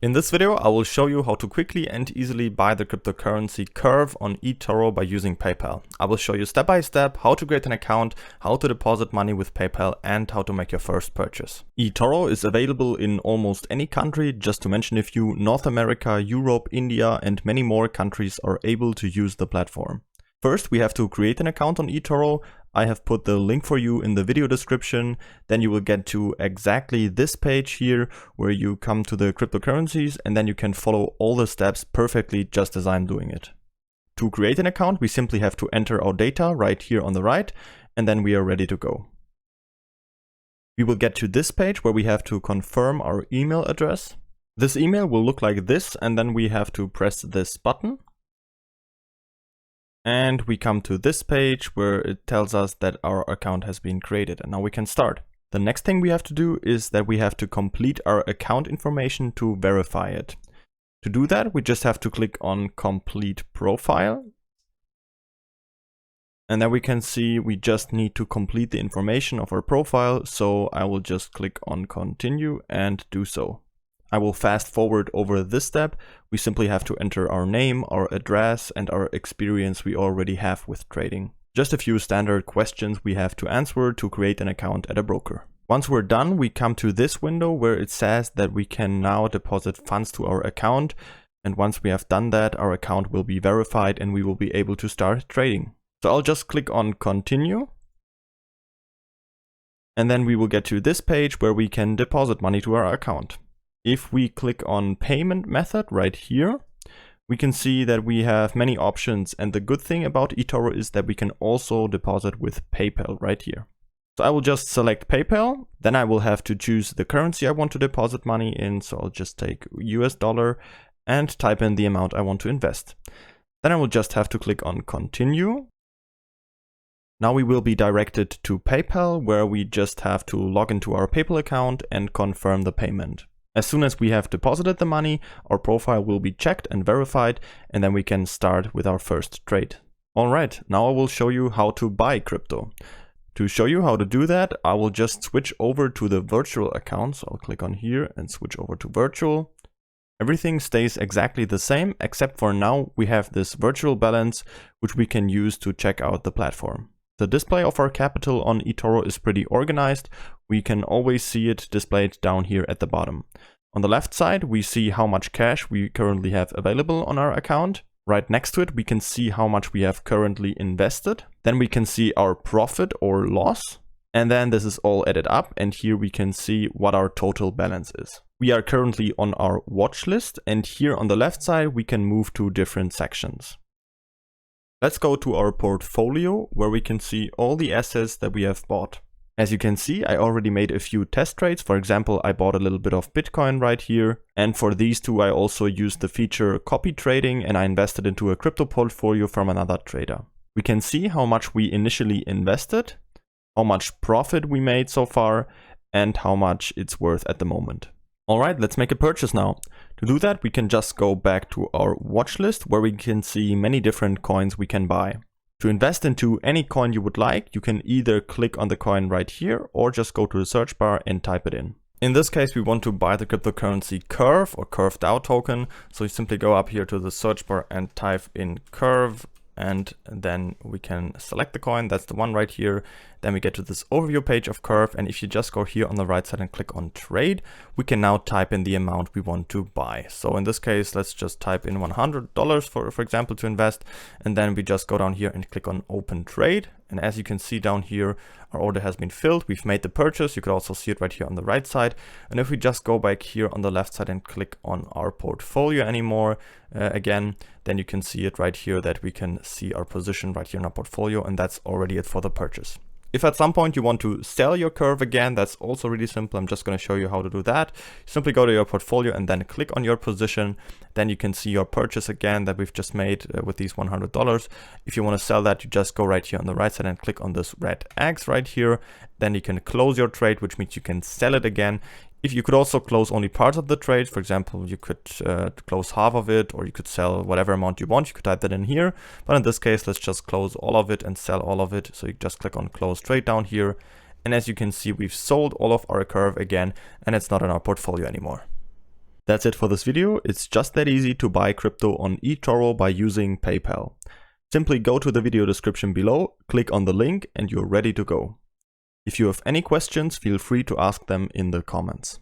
In this video, I will show you how to quickly and easily buy the cryptocurrency CRV on eToro by using PayPal. I will show you step by step how to create an account, how to deposit money with PayPal, and how to make your first purchase. eToro is available in almost any country. Just to mention a few: North America, Europe, India, and many more countries are able to use the platform. First, we have to create an account on eToro. I have put the link for you in the video description. Then you will get to exactly this page here where you come to the cryptocurrencies, and then you can follow all the steps perfectly just as I'm doing it. To create an account, we simply have to enter our data right here on the right, and then we are ready to go. We will get to this page where we have to confirm our email address. This email will look like this, and then we have to press this button. And we come to this page where it tells us that our account has been created, and now we can start. The next thing we have to do is that we have to complete our account information to verify it. To do that, we just have to click on Complete Profile. And then we can see we just need to complete the information of our profile, so I will just click on Continue and do so. I will fast forward over this step. We simply have to enter our name, our address, and our experience we already have with trading. Just a few standard questions we have to answer to create an account at a broker. Once we're done, we come to this window where it says that we can now deposit funds to our account. And once we have done that, our account will be verified and we will be able to start trading. So I'll just click on Continue. And then we will get to this page where we can deposit money to our account. If we click on payment method right here, we can see that we have many options, and the good thing about eToro is that we can also deposit with PayPal right here. So I will just select PayPal, then I will have to choose the currency I want to deposit money in, so I'll just take US dollar and type in the amount I want to invest. Then I will just have to click on Continue. Now we will be directed to PayPal, where we just have to log into our PayPal account and confirm the payment. As soon as we have deposited the money, our profile will be checked and verified, and then we can start with our first trade. Alright, now I will show you how to buy crypto. To show you how to do that, I will just switch over to the virtual account. So I'll click on here and switch over to virtual. Everything stays exactly the same, except for now we have this virtual balance, which we can use to check out the platform. The display of our capital on eToro is pretty organized. We can always see it displayed down here at the bottom. On the left side, we see how much cash we currently have available on our account. Right next to it, we can see how much we have currently invested. Then we can see our profit or loss. And then this is all added up, and here we can see what our total balance is. We are currently on our watch list, and here on the left side, we can move to different sections. Let's go to our portfolio, where we can see all the assets that we have bought. As you can see, I already made a few test trades. For example, I bought a little bit of Bitcoin right here. And for these two, I also used the feature copy trading, and I invested into a crypto portfolio from another trader. We can see how much we initially invested, how much profit we made so far, and how much it's worth at the moment. Alright, let's make a purchase now. To do that, we can just go back to our watch list where we can see many different coins we can buy. To invest into any coin you would like, you can either click on the coin right here or just go to the search bar and type it in. In this case, we want to buy the cryptocurrency CRV or curved out token. So you simply go up here to the search bar and type in CRV, and then we can select the coin. That's the one right here. Then we get to this overview page of CRV, and if you just go here on the right side and click on trade, we can now type in the amount we want to buy. So in this case, let's just type in $100 for example to invest, and then we just go down here and click on open trade. And as you can see down here, our order has been filled. We've made the purchase. You could also see it right here on the right side. And if we just go back here on the left side and click on our portfolio anymore, again, then you can see it right here that we can see our position right here in our portfolio, and that's already it for the purchase. If at some point you want to sell your CRV again, that's also really simple. I'm just going to show you how to do that. Simply go to your portfolio and then click on your position. Then you can see your purchase again that we've just made with these $100. If you want to sell that, you just go right here on the right side and click on this red X right here. Then you can close your trade, which means you can sell it again. If you could also close only parts of the trade, for example, you could close half of it, or you could sell whatever amount you want. You could type that in here. But in this case, let's just close all of it and sell all of it. So you just click on close trade down here. And as you can see, we've sold all of our CRV again, and it's not in our portfolio anymore. That's it for this video. It's just that easy to buy crypto on eToro by using PayPal. Simply go to the video description below, click on the link, and you're ready to go. If you have any questions, feel free to ask them in the comments.